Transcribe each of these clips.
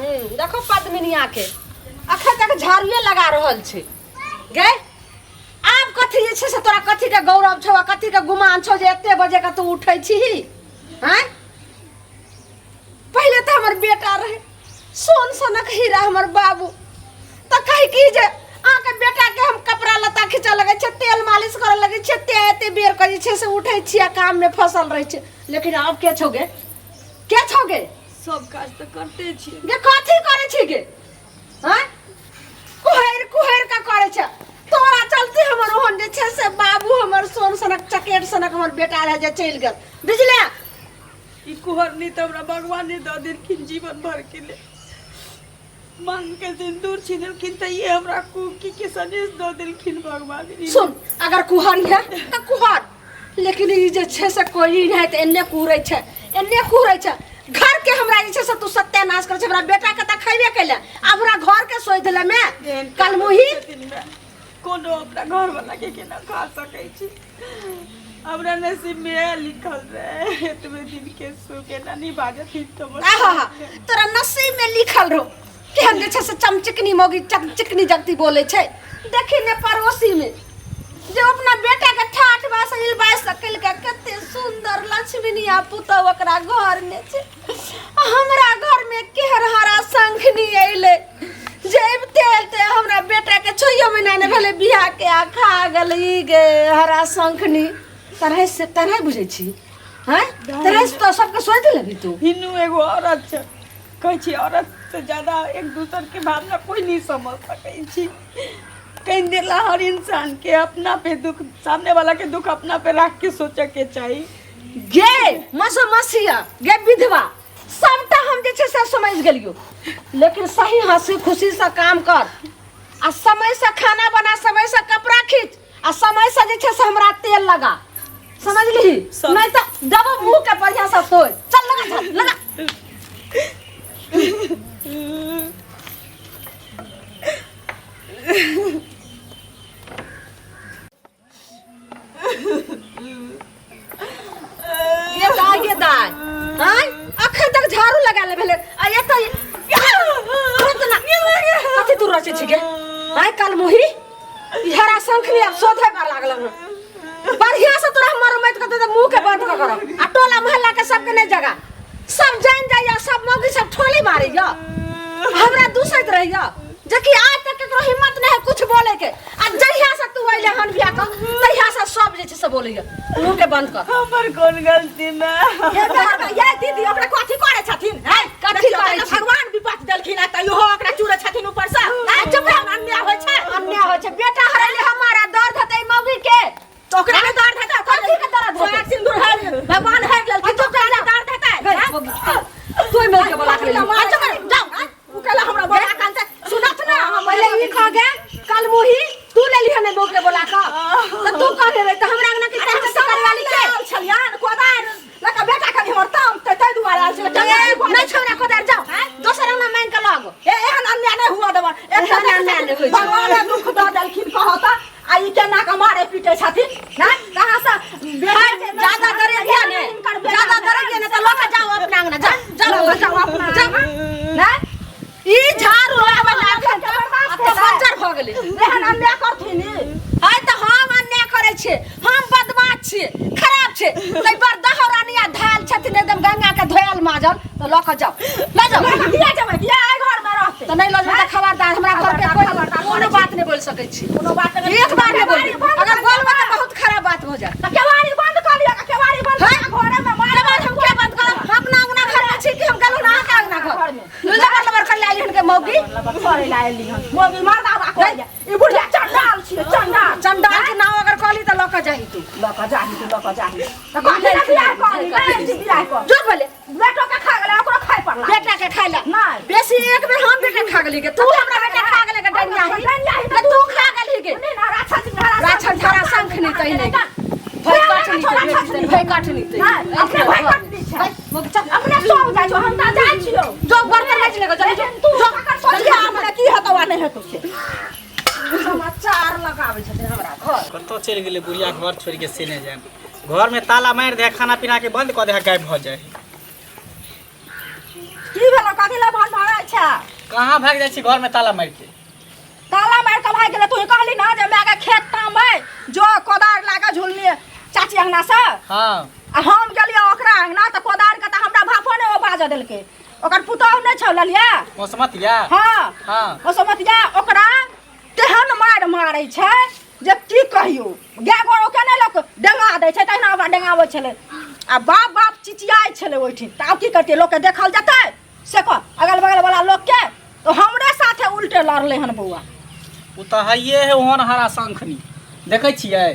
देखो पद्मिनिया के अखन तक झाड़ुए लगा रहल छे गे आब कथी जे छे से तोरा कथी के गौरव छौ कथी के गुमान छौ जे एते बजे का तू उठै छी हैं पहले तो हमर बेटा रहे सोन सनक हीरा हमर बाबू त कहि की जे आके बेटा के हम कपड़ा लता खींचा लगे छे तेल मालिश करे लगे छे एते बेर कहि छे से उठै छी काम में फसल रहे छे लेकिन अब के छौगे सब काज तो करते छी गे कथी करे छी गे हैं कुहर का करे छे तोरा चलते हमर ओहन जे छे से बाबू हमर सोन सनक चकेट सनक हमर बेटा रह जे चल गेल बुझले ई कुहर नहीं तो हमरा भगवान ने द देलखिन जीवन भर के लिए मांग के सिंदूर छिनलखिन त ये हमरा कुकी के सनेश द देलखिन भगवान सुन अगर कुहर है त कुहर लेकिन ई जे छे से कोई नहीं त एन्ने कुहरै छे घर के हमरा जे छे से तू सत्यानाश कर छे हमरा बेटा के त खइबे कैले हमरा घर के सोइ देले में कल मुही कोनो अपना घर वाला के केना खा सकै छी हमरा नसीब में लिखल रहे तुम्हें दिन के सुके ना निभाजत ही तो तोरा नसीब में लिखल रहो कि हम जे छे से चमचिकनी मोगी चमचिकनी जगती बोले छे देखी ने पड़ोसी में जो अपना बेटा के ठाठ बास इलबा सकल के कते सुंदर लक्ष्मीनिया पुतो ओकरा घर में छे हमरा घर में केहर हरा शंखनी आइले जेबते ते हमरा बेटा के 6 महीना ने भेले बियाह के आ खा गेली गे हरा शंखनी तरह बुझै छी हैं तरह से तो सबके सोच लगी तू हिन्नू एगो औरत छे कहै छी औरत से ज्यादा एक दूसरे के भावना कोई नहीं समझ सकै छी कहीं देला हर इंसान के अपना पे दुख सामने वाला के दुख अपना पे रख के सोचे के चाहिए गे मसिया गे विधवा सबटा हम जे छे से समझ गेलियो लेकिन सही हंसी खुशी से काम कर आ समय से खाना बना समय से कपड़ा खींच आ समय से जे छे से हमरा तेल लगा समझ ली नहीं तो दबो मुंह के बढ़िया से सोच चल लगा ये दाई हां अखन तक झाड़ू लगा ले भेले आ एत इतना कथि दूर रचे छी गे हाय कल मोही इहरा शंखनी अब सोधे पर लागल बढ़िया से तोरा हमर मत कते मुंह के बंद कर आ टोला मोहल्ला के सबके ने जगह सब जान जाइया सब मौगी सब ठोली मारिया हमरा दूसत रहिया जकी आज तक केकरो हिम्मत नहीं है कुछ बोले के आ जहिया से तू आइले हन बिया क तहिया से सब जे से बोलैया मुंह के बंद कर हमर कोन गलती ना ये दीदी ओकरा कथि करे छथिन है कथि करे भगवान विपत देलखिन आ तइयो ओकरा चूरे छथिन ऊपर से चुप अन्याय होय छै बेटा हरैले हमारा दर्द हतै मौगी के तो ओकरा में दर्द हतै कथि के दर्द होय सिंदूर है भगवान है गेल तो ओकरा दर्द हतै तू में के बोला के जाओ उ कहला हमरा बोला कान से सुनत ना पहले ई खा गे कल मोही तू ले ली हने बोल के बोला का तो तू कह दे त हमरा अंगना के संग से करे वाली के छलियान कोदार लका बेटा के हमर ताम ते दुआरा से नहीं छोरा कोदार जाओ दोसर अंगना मांग के लागो एहन अन्याय नहीं हुआ देबा एक अन्याय नहीं होय भगवान दुख द देलखिन कहता आई के ना के मारे पीटे छथिन ना कहां से ज्यादा डरे गया ने ज्यादा डरे गया ने तो लका जाओ अपना अंगना जाओ अपना जाओ ना ई झाड़ रोला लाखन त बंजर भ गेलै एहन अन्याय करथिन हाय त हम अन्याय करे छे हम बदमाश छे खराब छे तै पर दहरानिया धाल छथिन एकदम गंगा के धोयल माजल त ल क जाओ किया जेबै किया आइ घर में रहते त नहीं ल जेबै खबरदार हमरा घर के कोई कोनो बात नहीं बोल सकै छी कोनो बात नहीं एक बार नहीं बोल अगर बोलबो त बहुत खराब बात हो जाए त केवाड़ी बंद कर लिया केवाड़ी बंद घर में मारे बाद हम क्या बंद करब अपना अंगना घर में छी कि हम गेलु ना का अंगना घर में लबर कर लाइली हन के मौगी सॉरी लाइली हन मौगी मार दावा को ई बुढ़िया चंडाल छी चंडाल के नाम अगर कहली त लक जाही तू लक जाही त कहले बियाह कहली बियाह कर जो बोले बेटो के खा गेले ओकरो खाइ पड़ला बेटा के खाइला नहीं बेसी एक बेर हम बेटा खा गेली के तू हमरा बेटा खा गेले के डनिया ही तू खा गेली के राछन धारा शंख नहीं तई नहीं भय काटनी तई अपने भय काटनी छै अपने सो जाय हम त जाय छियो जो बर्तन बेच लेगा चल तू सोचिया हमरा की हतवा नहीं हेतौ से समाचार लगावे छथिन हमरा घर कतो चल गेले बुढ़िया घर छोड़ के से नहीं जाए घर में ताला मार दे खाना पीना के बंद कर दे गायब भ जाए की भेलो कथि ला भान भाड़ै छै कहाँ भाग जाइ छी घर में ताला मार के ताला मार के भाग गेले तू कहली ना जे मैं के खेत तामै जो कोदार लागा झुलनी चाची अंगना से हाँ आ हम गेलिए ओकरा अंगना त कोदार के त हमरा भाफो ने ओ बाज देलके ओकर पुतौह नै छौ ललिया मौसमतिया हां हाँ मौसमतिया ओकरा तेहन मारै छै जे की कहियो गाय गोर ओके नै लोक डेंगा दै छै तहिना ओकरा डेंगाबै छलै आ बाप चिचियाइ छलै ओइठिन त आब की करतियै लोक के देखल जेतै से कह अगल बगल वाला लोक के तो हमरे साथे उल्टे लड़ले हन बौआ उ त हइये है ओहन हरा शंखनी देखै छियै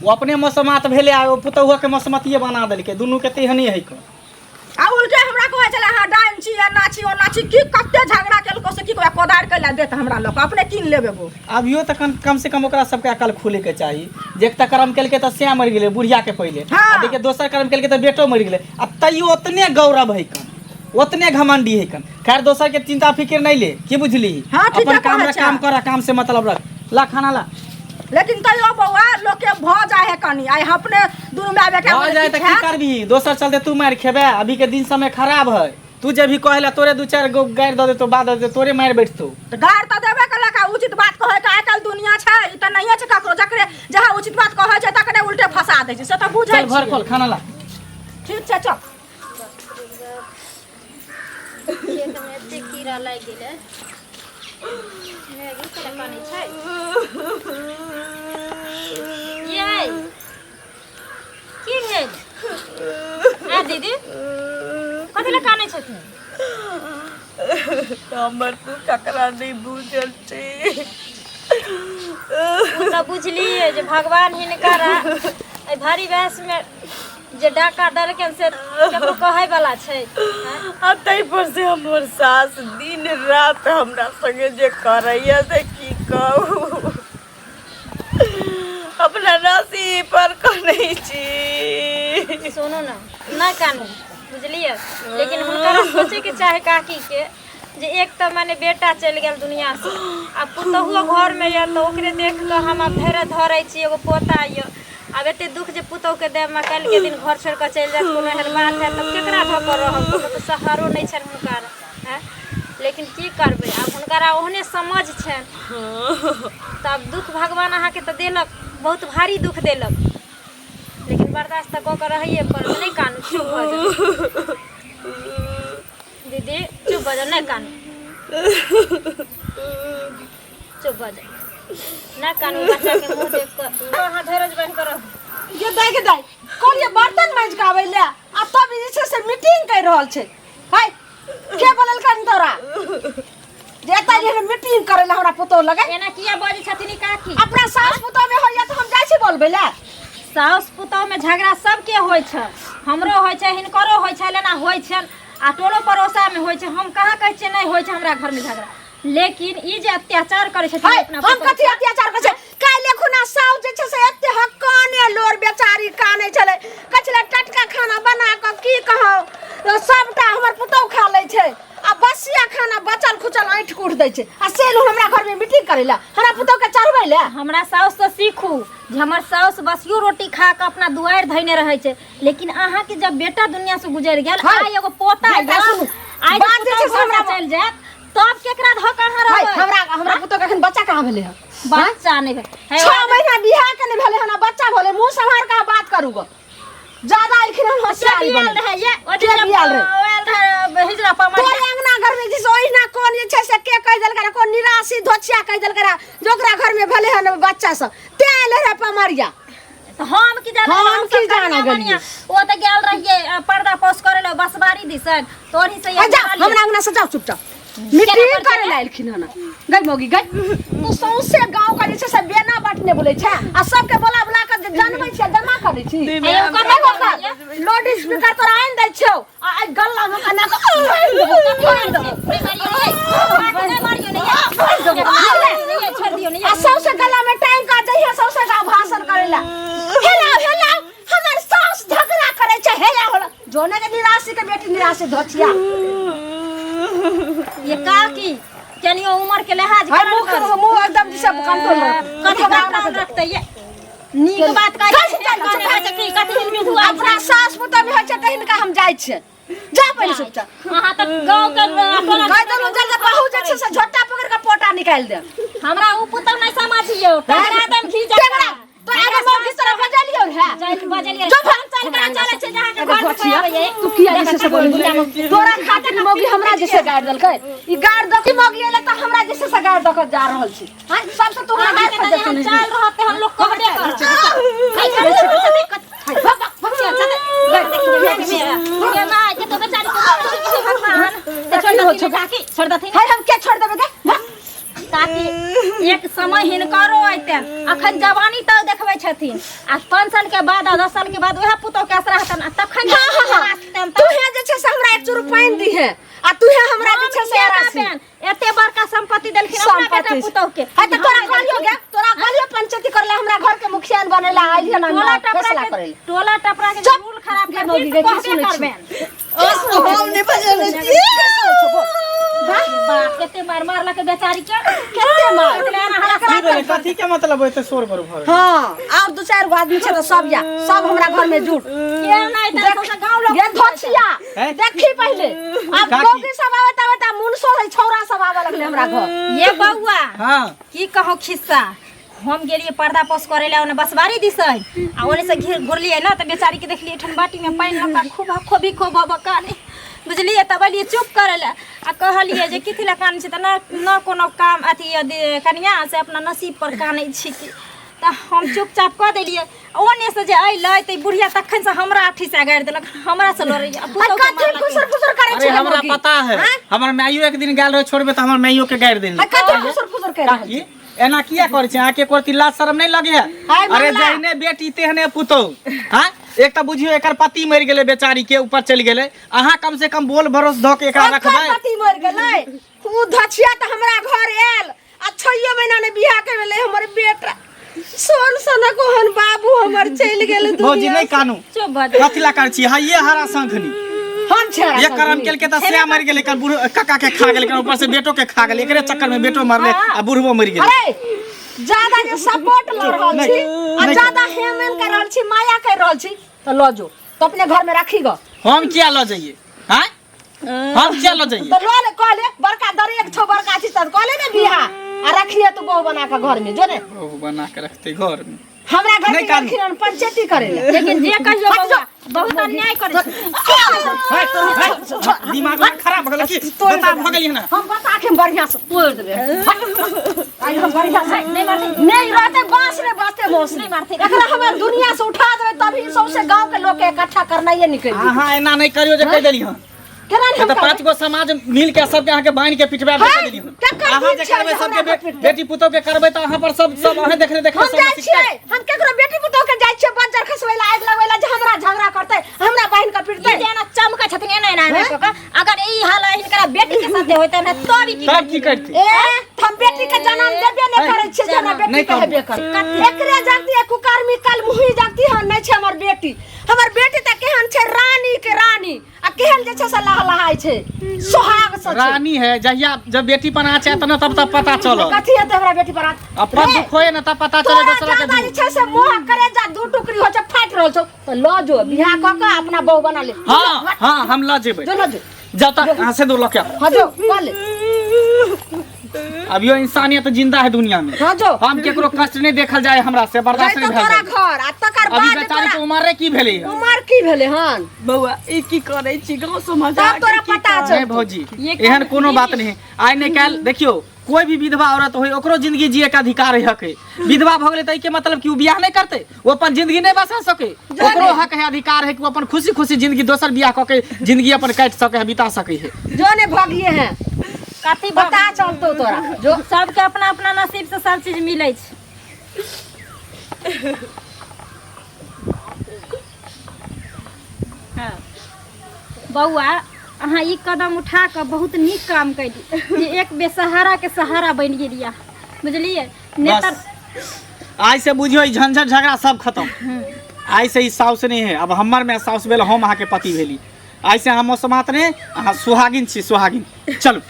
वो अपने मौसमात भेले आ पुतौह के मौसमतिये बना देलकै दुनू के तेहने है क आ उल्टे हमरा कहै छलै हां डाइन छी या नाची ओ नाची की कते झगड़ा केलको से की कहै कोदार कैला देत हमरा लोक अपने कीन लेबे गो अभियो तक कम से कम ओकरा सबके अकल खुले के चाही जे तक कर्म केलकै त श्याम मर गेलै बुढ़िया के पहिले हाँ। आ देखिए दोसर कर्म केलकै त बेटो मर गेलै आ तैयो ओतने गौरव है कन ओतने घमंडी है कन खैर दोसर के चिंता फिक्र नहीं ले की बुझली हाँ, ठीक अपन है, काम कहै रे छै। काम कर काम से मतलब रख ला खाना ला लेकिन कहियो बौआ लोक के भ जाय है कनी आइ अपने दुनू माय बेटा हो जाए त की करबी दोसर चलते तू मार खेबे अभी के दिन समय खराब है तू जे भी कहला तोरे दू चार गो गारि द देतो बाद दे तोरे मार बैठतो त गार त देबे कला का उचित बात कहै का आइकाल दुनिया छै ई त नहिए छै ककरो जकरे जहाँ उचित बात कहै छै तकरे उल्टे फंसा दै छै से त बुझै चल भर खोल खाना ला ठीक छै चल खेत में एते कीड़ा लागि गेलै मैगी करे पानी छै ये की भेल आ दीदी कथि ले कानै छथिन हमर तू ककरा नहीं बुझल छी उ त बुझलिए जे भगवान हिनकरा ए भारी बहस में जे डाका डरकन से केकरो कहै वाला छै हैं? आ तै पर से हमर सास दिन रात हमरा संगे जे करैया से की कहू अपना नसीब पर कनै छी सुनू ना ना कानू बुझलिए लेकिन हुनकरा सोचे के चाहे काकी के जे एक त माने बेटा चल गेल दुनिया से आ पुतहुआ घर में या तो ओकरे देख के हम धैर्य धरै छी एगो पोता य अब एते दुख जे पुतहु के देह में काल्हि के दिन घर छोड़ के चल जात कोनो एहन बात है तब केकरा धोकर रहब कोनो तो सहारो नहीं छन हुनकर हैं लेकिन की करबे अब हुनकरा ओहने समझ छन तब दुख भगवान अहाँ के तो देलक बहुत भारी दुख देलक लेकिन बर्दाश्त तो कर रहिए पर नहीं कानू चुप हो जा दीदी चुप हो जा नहीं कानू चुप हो जा ना कानू बच्चा के मुंह देख कर हां धैर्य बन कर ये दाई के दाई कोन ये बर्तन मांज के आबै ले आ तब जे छै से मीटिंग कर रहल छै हाय के बोलल कन तोरा जेता जे मीटिंग करे ला हमरा पुतो लगे एना किया बाजी छथिन काकी अपना सास पुतो में होइया त हम जाय छी बोलबे ले सास पुतोह में झगड़ा सबके होय छै हमरो होय छै हिनकरो होय छै लेना होय छै आ टोलो पड़ोसा में होय छै हम कहाँ कहै छियै नहीं होय छै हमरा घर में झगड़ा लेकिन ई जे अत्याचार करे छथिन अपना हम कथि अत्याचार करे छै काले खुना साउ जे छै से एते हक्काने लोर बेचारी काने छले कछले टटका खाना बना के की कहौ सबटा हमर पुतौ खा लै छै आ बसिया खाना बचल खुचल ऐठ कुट दै छै आ सेलू हमरा घर में मीटिंग करेला हमरा पुतौ के चढ़बै ले हमरा साउस से सीखू जे हमर साउस बसियो रोटी खा के अपना दुआर धइने रहे छै लेकिन अहाँ के जब बेटा दुनिया से गुजर गेल आइ एगो पोता आई बात जे छै से हमरा चल जात तब केकरा धोखा अहाँ रहबै हमरा पुतौ के एखन बच्चा कहां भेले है बच्चा नहीं भेल 6 महीना बियाह के नहीं भेले हना बच्चा भेले मुंह संभार के बात करू गो ज्यादा इखन हम होशियारी बियाल बन रहे ये ओ के बियाल रहे? ओएल रहे हिजरा पमा तोरे अंगना घर में जिस ओहिना कोन जे छै से के कह देल करा कोन निराशी धोछिया कह देल करा जोकरा घर में भेले हन बच्चा सब ते ले रे पमरिया हम की जाने हम की जाने गेलिए ओ त गेल रहिए पर्दा पोस्ट करे ले बसबारी दिसन तोरी से जा हमरा अंगना से जाओ चुपचाप मीटिंग करे लाइलखिन हन गई मोगी गई तू सौसे गांव का जे छै से बेना बांटने बोले छै आ सबके बोला बुला के जानबै छै जमा करे छी लोड स्पीकर तोरा आइन दै छौ आ आई गल्ला में कना आ सौसे गल्ला में टाइम का जइया सौसे का भाषण करेला हेला हेला हमर सास झगड़ा करे छै हेला होला जोने के निराशी के बेटी निराशी धोछिया ये काकी कनियो उम्र के लिहाज हाय मुंह एकदम सब कंट्रोल कथि बात रखते ये नीक बात कहै छै कथि हिलमी हुआ अपना सास पुतौ में होइ छै तहिन का हम जाय छै जा पहले सुता अहाँ तक गांव के टोला कह दलो जल्दी पहुंच अच्छे से झोटा पकड़ के पोटा निकाल दे हमरा उ पुतौ नहीं समझियो तोरा दम खी जा टेकरा तो आगे मौक किस तरह बजलियो है चल बजलिए जो चल चले छे जहां के घर से आवे तू किया ऐसे से बोली तोरा खातिर मौगी हमरा जैसे गाड़ देलकै ई गाड़ द की मौगी एले त हमरा जैसे से गाड़ द के जा रहल छी हां सबसे तोरा हाथ पर हम चल रहते हम लोग कहबे कर छोड़ दे हम के छोड़ देबे दे ताकि एक समय हिनकरो अइतन अखन जवानी त देखबै छथिन आ 5 साल के बाद 10 साल के बाद ओहे पुतौ के असरा हतन तखन तू है जे छै से हमरा 1 चुरु पानी दी है आ तू है हमरा जे छै से राशि एते बड़का संपत्ति देलखिन अपना बेटा पुतौ के है त तोरा कहलियो गे तोरा कहलियो पंचायती करले हमरा घर के मुखिया बनेला आइलिए ना फैसला करे टोला टपरा के रूल खराब कर मौगी के की सुनै ओ हम नहीं बजले छी बाप केते मार मारला के बेचारी के केते मार कथी के मतलब एते शोर बर भर हां और 2-4 गो आदमी छै त सब जा सब हमरा घर में जुट के नहीं त गांव लोग ये धोछिया देखी पहले अब मौगी सब आवता आवता मुनसो है छौरा सब आवे लगले हमरा घर ये बउआ हां की कहो खिस्सा हम गेलिए पर्दा पोस करे ले ओने बसवारी दिसै आ ओने से घुरलिए ना त बेचारी के देखलिए ठन बाटी में पानी लगा खूब खोबी खोब बकाने बुझलिए तब लिए चुप करले आ कहलिए जे किथिला कान छै त न कोनो काम अथी कनिया से अपना नसीब पर कानै छी त हम चुपचाप कह देलिए ओने से जे अइलै त बुढ़िया तखन से हमरा अठी से गाड़ देलक हमरा से लड़ैया कथी फुसर फुसर करे अरे छै हमरा पता है हमर माइयो एक दिन गेल रहे छोड़बे त हमर माइयो के गाड़ देनी कथी फुसर फुसर करे की एना किया करे छै आके कोती लाज शरम नहीं लगे है अरे जहने बेटी तेहने पुतौ हां एक त बुझियो एकर पति मर गेले बेचारी के ऊपर चल गेले अहाँ कम से कम बोल भरोस ध के एकरा रखबै पति मर गेलै उ धछिया त हमरा घर आयल आ 6 महीना ने बियाह के भेलै हमर बेटा सोन सना कोहन बाबू हमर चल गेल दुनिया भौजी नहीं कानू चुप बद कथिला कर छी हाइए हरा संखनी हम छेड़ा ये करम केल के त से मर गेले कर बूढ़ काका के खा गेले ऊपर से बेटो के खा गेले एकरे चक्कर में बेटो मरले आ बूढ़बो मर गेले अरे ज्यादा जे सपोर्ट ल रहल छी आ ज्यादा हेमन कर रहल छी माया कर रहल छी त ल जो तो अपने घर में राखी ग हम क्या ल जाइए हां हम क्या ल जाइए तो लो ले कहले बड़का दर एक छो बड़का छी त कहले ने बियाह आ रखिए तू बहू बना के घर में जो ने बहू बना के रखते घर में हमरा घर नहीं में कानू। रखिन पंचायती करे लेकिन जे कहियो बउआ बहुत अन्याय करे दिमाग खराब भ गेल की बता भ गेलिए ना हम बता के बढ़िया से तोड़ देबे आई हम बढ़िया से नहीं मारते नहीं रहते बांस ने बाते मोस नहीं मारते एकरा हम दुनिया से उठा देबे तभी सबसे गांव के लोग के इकट्ठा करना ये निकल हां एना नहीं करियो जे कह देली हां केना तो 5 गो समाज मिल के सबके अहाँ के बांध के पिटवा दे देली अहाँ जे करबै सबके बेटी पुतौ के करबै त अहाँ पर सब अहाँ देखले देखले हम जाय छियै हम केकरो बेटी पुतौ के जाय छियै बंजर खसवेला आग लगवेला जे हमरा झगड़ा करतै हमरा बहन के पिटतै जेना चमका छथिन एना एना अगर ई हाल हिनकरा बेटी के साथे होइते न तब की करती ए हम बेटी के जन्म देबे नै करै छियै जेना बेटी के हेबे कर एकरे जानती है कुकर्मी कल मुही जानती है नै छै हमर बेटी त केहन छै रानी के रानी आ केहन जे छै से लहलहाय छै सुहाग से रानी है जहिया जब बेटी पना छै त तब पता चलो कथि है हमरा बेटी पर अपन दुख होए न तब पता चले दूसरा के जे छै से मोह करे जा दू टुकड़ी हो छै फाट रहल छौ त ल जो बियाह क के अपना बहू बना ले हां हां हम ल जेबै जो ल जो जब तक यहां से दूर लके हां जो कर ले अभियो इंसानियत जिंदा है दुनिया में हां जो हम केकरो कष्ट नहीं देखल जाए हमरा से बर्दाश्त नहीं तोरा भेल घर आ तकर अभी बाद बेचारी के उम्र रे की भेलै है उमर की भेले हन बउआ ई की करे छी गांव समाज तब तोरा पता छै नहीं भौजी एहन कोनो बात नहीं आइ नहीं काल देखियो कोई भी विधवा औरत होई ओकरो जिंदगी जिए के अधिकार है हक विधवा भ गेलै त के मतलब कि उ बियाह नहीं करते वो अपन जिंदगी नहीं बसा सके ओकरो हक है अधिकार है कि वो अपन खुशी खुशी जिंदगी दोसर बियाह क के जिंदगी अपन काट सके है बिता सके है जो ने भगिए हैं कथी पता चलतो तोरा जो सबके अपना अपना नसीब से सब चीज मिलै छै बउआ अहाँ ई कदम उठा के बहुत नीक काम कैली जे एक बेसहारा के सहारा बन गेलिया बुझलिए नेता आज से बुझियो ई झंझट झगड़ा सब खत्म आज से ई साउस नहीं है अब हमर में साउस भेल हम अहाँ के पति भेली आज से हम समात ने अहाँ सुहागिन छी सुहागिन चलू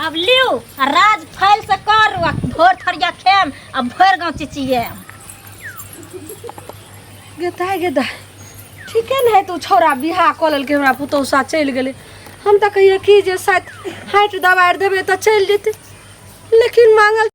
अब लियो आ राज फैल से कर आ भोर थरिया खेम आ भोर गांव चिचिए गेता गेदा ठीके न है तू छोरा बियाह कऽ लेलकै हमरा पुतहु सा चलि गेलै हम तऽ कहिए कि जे शायद हाइट दबारि देबै तऽ चलि जेतै लेकिन मांगल